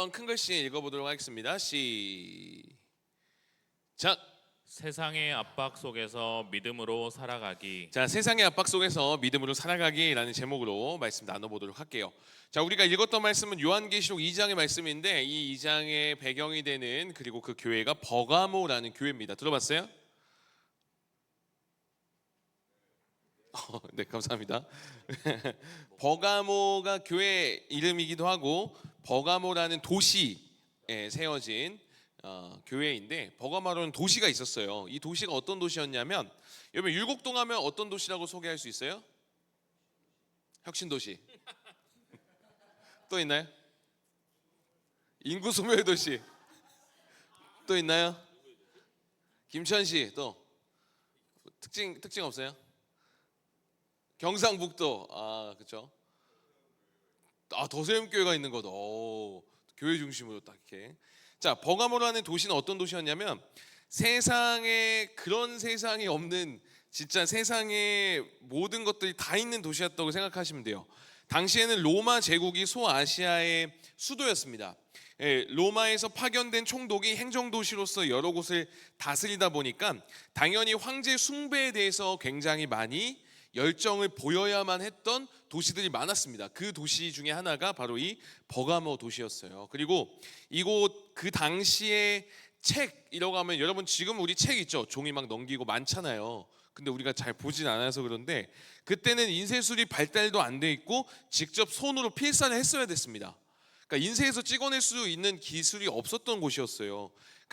한번 큰 글씨 읽어보도록 하겠습니다. 시작. 세상의 압박 속에서 믿음으로 살아가기. 자, 세상의 압박 속에서 믿음으로 살아가기라는 제목으로 말씀 나눠보도록 할게요. 자, 우리가 읽었던 말씀은 요한계시록 2장의 말씀인데 이 2장의 배경이 되는 그리고 그 교회가 버가모라는 교회입니다. 들어봤어요? 네, 감사합니다. 버가모가 교회 이름이기도 하고 버가모라는 도시에 세워진 교회인데, 버가모라는 도시가 있었어요. 이 도시가 어떤 도시였냐면, 여러분 율곡동 하면 어떤 도시라고 소개할 수 있어요? 혁신도시. 또 있나요? 인구 소멸 도시. 또 있나요? 김천시. 또 특징 없어요? 경상북도. 그렇죠. 더세움교회가 있는 것도. 교회 중심으로 딱 이렇게. 자, 버가모라는 도시는 어떤 도시였냐면, 세상에 그런 세상이 없는, 진짜 세상에 모든 것들이 다 있는 도시였다고 생각하시면 돼요. 당시에는 로마 제국이 소아시아의 수도였습니다. 로마에서 파견된 총독이 행정도시로서 여러 곳을 다스리다 보니까 당연히 황제 숭배에 대해서 굉장히 많이 열정을 보여야만 했던 도시들이 많았습니다. 그 도시 중에 하나가 바로 이 버가모 도시였어요. 그리고 이곳 그 당시에 책이라고 하면, 여러분 지금 우리 책 있죠? 종이 막 넘기고 많잖아요. 근데 우리가 잘 보진 않아서 그런데 그때는 인쇄술이 발달도 안 돼 있고 직접 손으로 필사를 했어야 됐습니다. 그러니까 인쇄해서 찍어낼 수 있는 기술이 없었던 곳이었어요.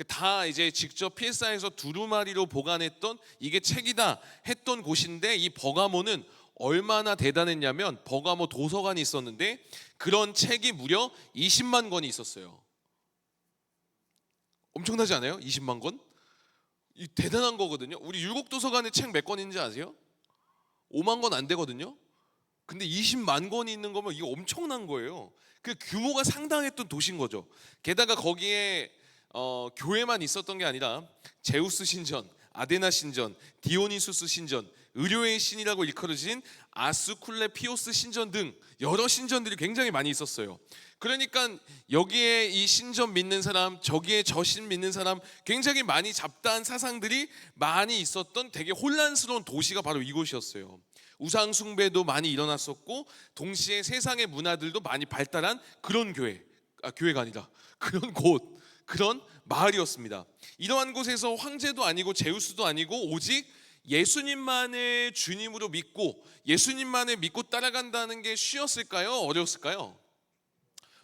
다 이제 직접 필사해서 두루마리로 보관했던, 이게 책이다 했던 곳인데, 이 버가모는 얼마나 대단했냐면 버가모 도서관이 있었는데 그런 책이 무려 20만 권이 있었어요. 엄청나지 않아요? 20만 권? 이 대단한 거거든요. 우리 율곡도서관에 책 몇 권 있는지 아세요? 5만 권 안 되거든요. 근데 20만 권이 있는 거면 이거 엄청난 거예요. 그 규모가 상당했던 도시인 거죠. 게다가 거기에 교회만 있었던 게 아니라 제우스 신전, 아데나 신전, 디오니수스 신전, 의료의 신이라고 일컬어진 아스쿨레피오스 신전 등 여러 신전들이 굉장히 많이 있었어요. 그러니까 여기에 이 신전 믿는 사람, 저기에 저 신 믿는 사람, 굉장히 많이 잡다한 사상들이 많이 있었던 되게 혼란스러운 도시가 바로 이곳이었어요. 우상 숭배도 많이 일어났었고 동시에 세상의 문화들도 많이 발달한 그런 교회가 아니라 그런 곳, 그런 마을이었습니다. 이러한 곳에서 황제도 아니고 제우스도 아니고 오직 예수님만을 주님으로 믿고 예수님만을 믿고 따라간다는 게 쉬웠을까요? 어려웠을까요?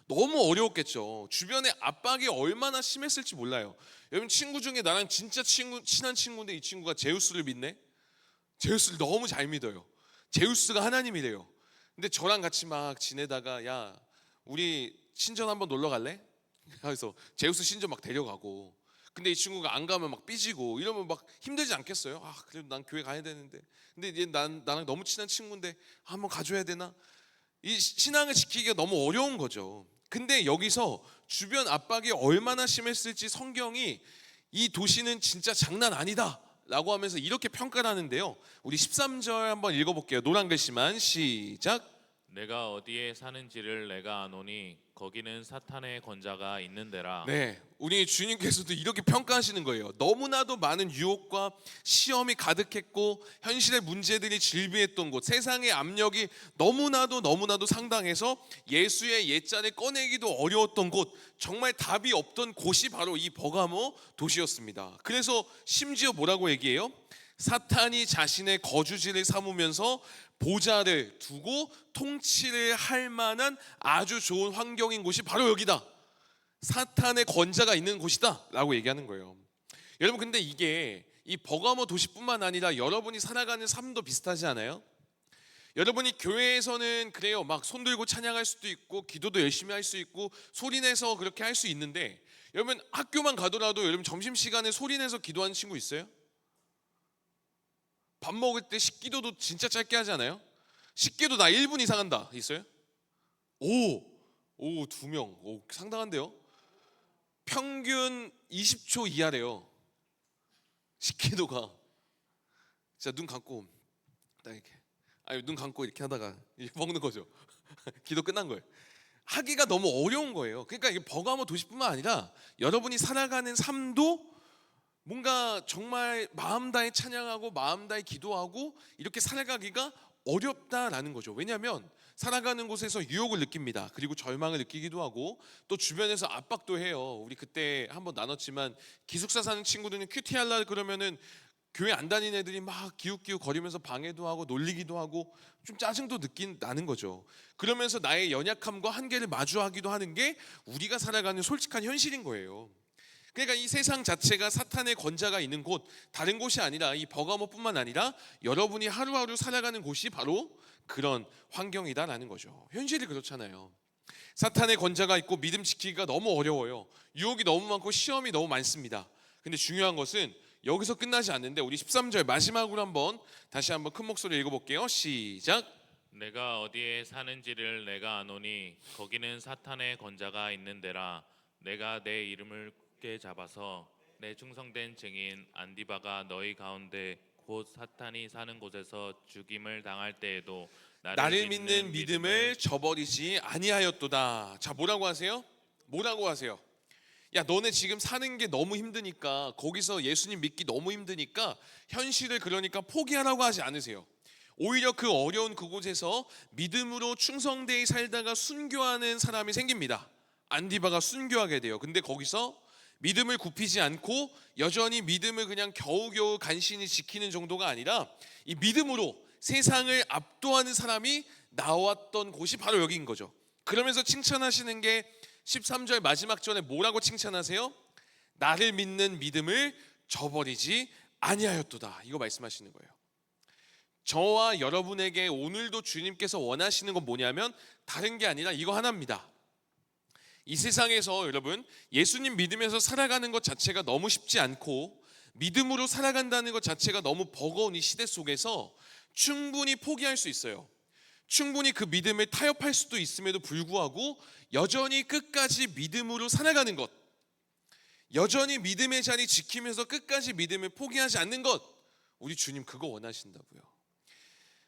너무 어려웠겠죠. 주변에 압박이 얼마나 심했을지 몰라요. 여러분 친구 중에 나랑 진짜 친한 친구인데 이 친구가 제우스를 믿네? 제우스를 너무 잘 믿어요. 제우스가 하나님이래요. 근데 저랑 같이 막 지내다가, 야 우리 신전 한번 놀러 갈래? 그래서 제우스 신전 막 데려가고, 근데 이 친구가 안 가면 막 삐지고 이러면 막 힘들지 않겠어요? 그래도 난 교회 가야 되는데, 근데 이제 나랑 너무 친한 친구인데 한번 가줘야 되나? 이 신앙을 지키기가 너무 어려운 거죠. 근데 여기서 주변 압박이 얼마나 심했을지 성경이 이 도시는 진짜 장난 아니다 라고 하면서 이렇게 평가를 하는데요. 우리 13절 한번 읽어볼게요. 노란 글씨만 시작. 내가 어디에 사는지를 내가 아노니 거기는 사탄의 권자가 있는 데라. 네, 우리 주님께서도 이렇게 평가하시는 거예요. 너무나도 많은 유혹과 시험이 가득했고 현실의 문제들이 질비했던 곳, 세상의 압력이 너무나도 상당해서 예수의 옛자를 꺼내기도 어려웠던 곳, 정말 답이 없던 곳이 바로 이 버가모 도시였습니다. 그래서 심지어 뭐라고 얘기해요? 사탄이 자신의 거주지를 삼으면서 보좌를 두고 통치를 할 만한 아주 좋은 환경인 곳이 바로 여기다, 사탄의 권자가 있는 곳이다 라고 얘기하는 거예요. 여러분 근데 이게 이 버가모 도시뿐만 아니라 여러분이 살아가는 삶도 비슷하지 않아요? 여러분이 교회에서는 그래요, 막 손 들고 찬양할 수도 있고 기도도 열심히 할 수 있고 소리내서 그렇게 할 수 있는데, 여러분 학교만 가더라도 여러분 점심시간에 소리내서 기도하는 친구 있어요? 밥 먹을 때 식기도도 진짜 짧게 하지 않아요? 식기도 나 1분 이상 한다 있어요? 오 2명. 상당한데요? 평균 20초 이하래요. 식기도가. 자, 눈 감고 딱 이렇게, 눈 감고 이렇게 하다가 이렇게 먹는 거죠. 기도 끝난 거예요. 하기가 너무 어려운 거예요. 그러니까 이게 버가모 도시뿐만 아니라 여러분이 살아가는 삶도 뭔가 정말 마음 다해 찬양하고 마음 다해 기도하고 이렇게 살아가기가 어렵다라는 거죠. 왜냐하면 살아가는 곳에서 유혹을 느낍니다. 그리고 절망을 느끼기도 하고 또 주변에서 압박도 해요. 우리 그때 한번 나눴지만 기숙사 사는 친구들은 큐티 할라 그러면은 교회 안 다니는 애들이 막 기웃기웃 거리면서 방해도 하고 놀리기도 하고 좀 짜증도 나는 거죠. 그러면서 나의 연약함과 한계를 마주하기도 하는 게 우리가 살아가는 솔직한 현실인 거예요. 그러니까 이 세상 자체가 사탄의 권자가 있는 곳, 다른 곳이 아니라 이 버가모뿐만 아니라 여러분이 하루하루 살아가는 곳이 바로 그런 환경이다라는 거죠. 현실이 그렇잖아요. 사탄의 권자가 있고 믿음 지키기가 너무 어려워요. 유혹이 너무 많고 시험이 너무 많습니다. 근데 중요한 것은 여기서 끝나지 않는데 우리 13절 마지막으로 다시 한번 큰 목소리로 읽어볼게요. 시작. 내가 어디에 사는지를 내가 아노니 거기는 사탄의 권자가 있는 데라. 내가 내 이름을 굳게 잡아서 내 충성된 증인 안디바가 너희 가운데 곧 사탄이 사는 곳에서 죽임을 당할 때에도 나를 믿는 믿음을 저버리지 아니하였도다. 자, 뭐라고 하세요? 뭐라고 하세요? 야, 너네 지금 사는 게 너무 힘드니까, 거기서 예수님 믿기 너무 힘드니까 현실을 그러니까 포기하라고 하지 않으세요. 오히려 그 어려운 그곳에서 믿음으로 충성되이 살다가 순교하는 사람이 생깁니다. 안디바가 순교하게 돼요. 근데 거기서 믿음을 굽히지 않고 여전히 믿음을 그냥 겨우겨우 간신히 지키는 정도가 아니라 이 믿음으로 세상을 압도하는 사람이 나왔던 곳이 바로 여기인 거죠. 그러면서 칭찬하시는 게 13절 마지막 절에 뭐라고 칭찬하세요? 나를 믿는 믿음을 저버리지 아니하였도다. 이거 말씀하시는 거예요. 저와 여러분에게 오늘도 주님께서 원하시는 건 뭐냐면 다른 게 아니라 이거 하나입니다. 이 세상에서 여러분 예수님 믿으면서 살아가는 것 자체가 너무 쉽지 않고 믿음으로 살아간다는 것 자체가 너무 버거운 이 시대 속에서 충분히 포기할 수 있어요. 충분히 그 믿음을 타협할 수도 있음에도 불구하고 여전히 끝까지 믿음으로 살아가는 것, 여전히 믿음의 자리 지키면서 끝까지 믿음을 포기하지 않는 것, 우리 주님 그거 원하신다고요.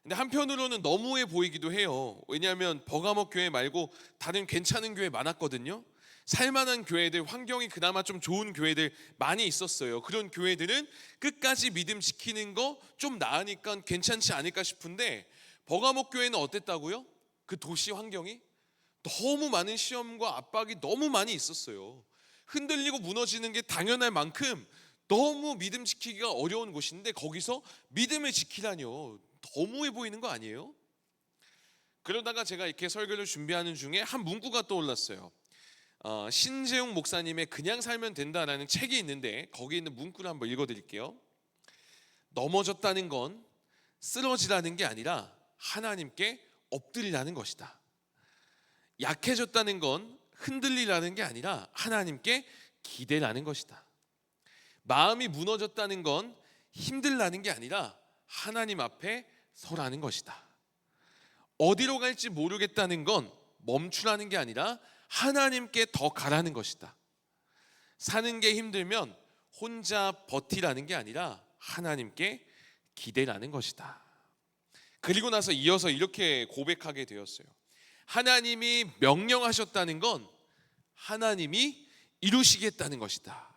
근데 한편으로는 너무해 보이기도 해요. 왜냐하면 버가모 교회 말고 다른 괜찮은 교회 많았거든요. 살만한 교회들, 환경이 그나마 좀 좋은 교회들 많이 있었어요. 그런 교회들은 끝까지 믿음 지키는 거 좀 나으니까 괜찮지 않을까 싶은데 버가모 교회는 어땠다고요? 그 도시 환경이 너무 많은 시험과 압박이 너무 많이 있었어요. 흔들리고 무너지는 게 당연할 만큼 너무 믿음 지키기가 어려운 곳인데 거기서 믿음을 지키라뇨. 너무해 보이는 거 아니에요? 그러다가 제가 이렇게 설교를 준비하는 중에 한 문구가 떠올랐어요. 신재용 목사님의 그냥 살면 된다라는 책이 있는데 거기 있는 문구를 한번 읽어드릴게요. 넘어졌다는 건 쓰러지라는 게 아니라 하나님께 엎드리라는 것이다. 약해졌다는 건 흔들리라는 게 아니라 하나님께 기대라는 것이다. 마음이 무너졌다는 건 힘들라는 게 아니라 하나님 앞에 서라는 것이다. 어디로 갈지 모르겠다는 건 멈추라는 게 아니라 하나님께 더 가라는 것이다. 사는 게 힘들면 혼자 버티라는 게 아니라 하나님께 기대라는 것이다. 그리고 나서 이어서 이렇게 고백하게 되었어요. 하나님이 명령하셨다는 건 하나님이 이루시겠다는 것이다.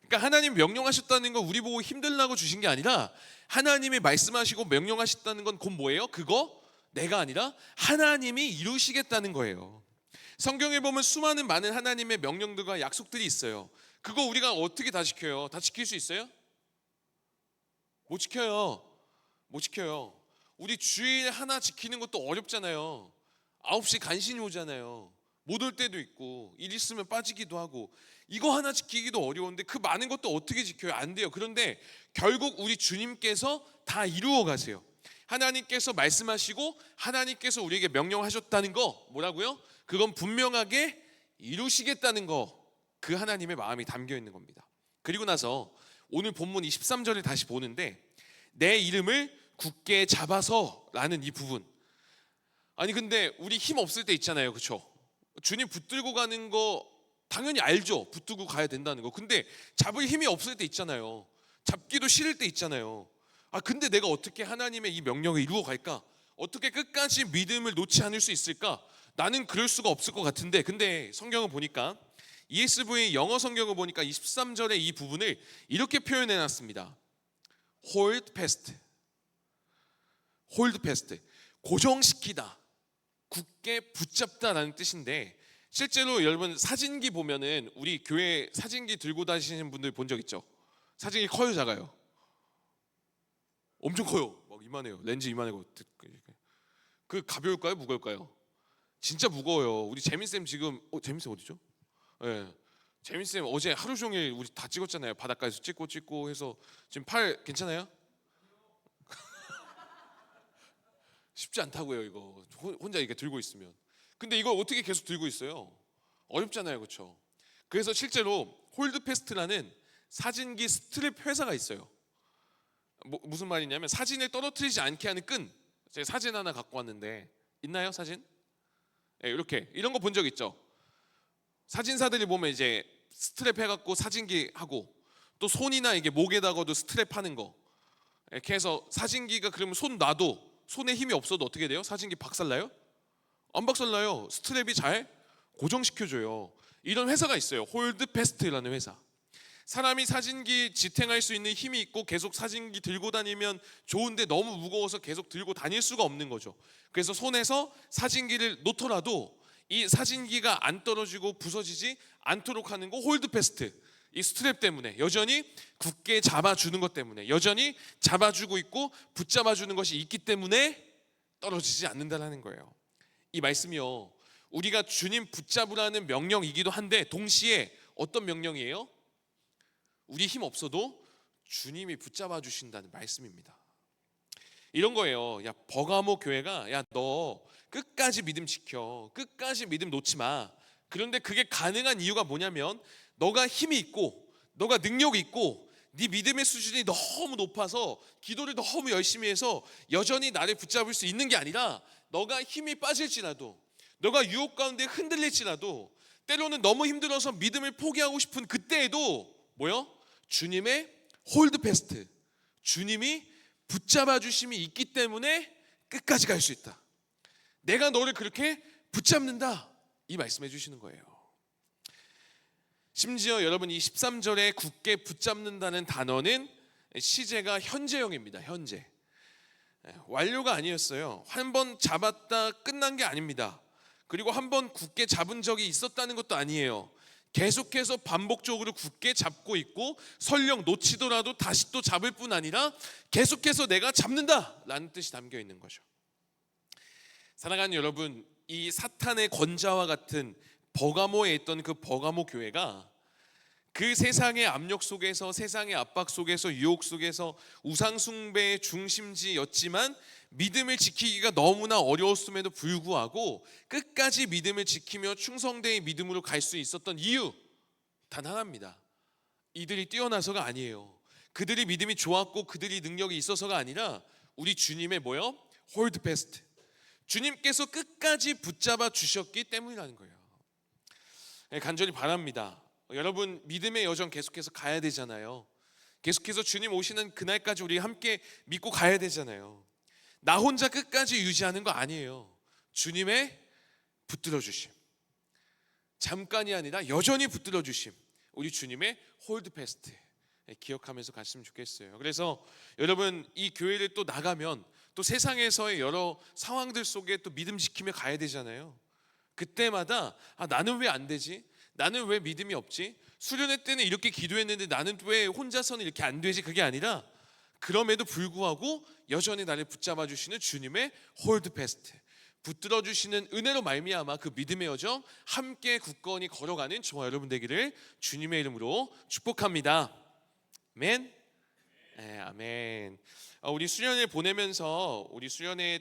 그러니까 하나님 명령하셨다는 건 우리 보고 힘들라고 주신 게 아니라 하나님이 말씀하시고 명령하셨다는 건 곧 뭐예요? 그거 내가 아니라 하나님이 이루시겠다는 거예요. 성경에 보면 수많은 많은 하나님의 명령들과 약속들이 있어요. 그거 우리가 어떻게 다 지켜요? 다 지킬 수 있어요? 못 지켜요. 못 지켜요. 우리 주일 하나 지키는 것도 어렵잖아요. 9시 간신히 오잖아요. 못 올 때도 있고 일 있으면 빠지기도 하고 이거 하나 지키기도 어려운데 그 많은 것도 어떻게 지켜요? 안 돼요. 그런데 결국 우리 주님께서 다 이루어 가세요. 하나님께서 말씀하시고 하나님께서 우리에게 명령하셨다는 거 뭐라고요? 그건 분명하게 이루시겠다는 거, 그 하나님의 마음이 담겨 있는 겁니다. 그리고 나서 오늘 본문 23절을 다시 보는데 내 이름을 굳게 잡아서 라는 이 부분, 아니 근데 우리 힘 없을 때 있잖아요. 그렇죠? 주님 붙들고 가는 거 당연히 알죠. 붙들고 가야 된다는 거. 근데 잡을 힘이 없을 때 있잖아요. 잡기도 싫을 때 있잖아요. 근데 내가 어떻게 하나님의 이 명령을 이루어 갈까? 어떻게 끝까지 믿음을 놓지 않을 수 있을까? 나는 그럴 수가 없을 것 같은데, 근데 성경을 보니까 ESV 영어 성경을 보니까 23절의 이 부분을 이렇게 표현해 놨습니다. hold fast. hold fast. 고정시키다, 굳게 붙잡다라는 뜻인데, 실제로 여러분 사진기 보면은 우리 교회 사진기 들고 다니시는 분들 본 적 있죠? 사진기 커요, 작아요? 엄청 커요. 막 이만해요. 렌즈 이만하고. 그 가벼울까요, 무거울까요? 진짜 무거워요. 우리 재민쌤 지금 재민쌤 어디죠? 예. 재민쌤 어제 하루 종일 우리 다 찍었잖아요. 바닷가에서 찍고 해서 지금 팔 괜찮아요? 쉽지 않다고요, 이거. 혼자 이렇게 들고 있으면. 근데 이걸 어떻게 계속 들고 있어요? 어렵잖아요, 그렇죠? 그래서 실제로 홀드패스트라는 사진기 스트랩 회사가 있어요. 무슨 말이냐면 사진을 떨어뜨리지 않게 하는 끈. 제가 사진 하나 갖고 왔는데, 있나요, 사진? 네, 이렇게 이런 거 본 적 있죠? 사진사들이 보면 이제 스트랩 해갖고 사진기 하고, 또 손이나 이게 목에다가도 스트랩 하는 거. 이렇게 해서 사진기가 그러면 손 놔도 손에 힘이 없어도 어떻게 돼요? 사진기 박살나요? 안 박살나요. 스트랩이 잘 고정시켜줘요. 이런 회사가 있어요. 홀드패스트라는 회사. 사람이 사진기 지탱할 수 있는 힘이 있고 계속 사진기 들고 다니면 좋은데, 너무 무거워서 계속 들고 다닐 수가 없는 거죠. 그래서 손에서 사진기를 놓더라도 이 사진기가 안 떨어지고 부서지지 않도록 하는 거 홀드패스트. 이 스트랩 때문에, 여전히 굳게 잡아주는 것 때문에, 여전히 잡아주고 있고 붙잡아주는 것이 있기 때문에 떨어지지 않는다는 거예요. 이 말씀이요, 우리가 주님 붙잡으라는 명령이기도 한데 동시에 어떤 명령이에요? 우리 힘 없어도 주님이 붙잡아 주신다는 말씀입니다. 이런 거예요. 야, 버가모 교회가, 야, 너 끝까지 믿음 지켜, 끝까지 믿음 놓지 마. 그런데 그게 가능한 이유가 뭐냐면, 너가 힘이 있고 너가 능력이 있고 네 믿음의 수준이 너무 높아서 기도를 너무 열심히 해서 여전히 나를 붙잡을 수 있는 게 아니라, 너가 힘이 빠질지라도, 너가 유혹 가운데 흔들릴지라도, 때로는 너무 힘들어서 믿음을 포기하고 싶은 그때에도 뭐요? 주님의 홀드패스트, 주님이 붙잡아 주심이 있기 때문에 끝까지 갈 수 있다. 내가 너를 그렇게 붙잡는다, 이 말씀해 주시는 거예요. 심지어 여러분, 이 13절에 굳게 붙잡는다는 단어는 시제가 현재형입니다. 현재. 완료가 아니었어요. 한 번 잡았다 끝난 게 아닙니다. 그리고 한 번 굳게 잡은 적이 있었다는 것도 아니에요. 계속해서 반복적으로 굳게 잡고 있고, 설령 놓치더라도 다시 또 잡을 뿐 아니라 계속해서 내가 잡는다라는 뜻이 담겨 있는 거죠. 사랑하는 여러분, 이 사탄의 권자와 같은 버가모에 있던 그 버가모 교회가 그 세상의 압력 속에서, 세상의 압박 속에서, 유혹 속에서 우상 숭배의 중심지였지만 믿음을 지키기가 너무나 어려웠음에도 불구하고 끝까지 믿음을 지키며 충성되의 믿음으로 갈 수 있었던 이유, 단 하나입니다. 이들이 뛰어나서가 아니에요. 그들이 믿음이 좋았고 그들이 능력이 있어서가 아니라 우리 주님의 뭐요? 홀드패스트, 주님께서 끝까지 붙잡아 주셨기 때문이라는 거예요. 간절히 바랍니다. 여러분, 믿음의 여정 계속해서 가야 되잖아요. 계속해서 주님 오시는 그날까지 우리 함께 믿고 가야 되잖아요. 나 혼자 끝까지 유지하는 거 아니에요. 주님의 붙들어 주심, 잠깐이 아니라 여전히 붙들어 주심, 우리 주님의 홀드패스트 기억하면서 갔으면 좋겠어요. 그래서 여러분, 이 교회를 또 나가면 또 세상에서의 여러 상황들 속에 또 믿음 지키며 가야 되잖아요. 그때마다 나는 왜 안 되지? 나는 왜 믿음이 없지? 수련회 때는 이렇게 기도했는데 나는 왜 혼자서는 이렇게 안 되지? 그게 아니라, 그럼에도 불구하고 여전히 나를 붙잡아 주시는 주님의 홀드패스트, 붙들어 주시는 은혜로 말미암아 그 믿음의 여정 함께 굳건히 걸어가는 저와 여러분 되기를 주님의 이름으로 축복합니다. 아멘. 네, 아멘. 우리 수련회 보내면서 우리 수련회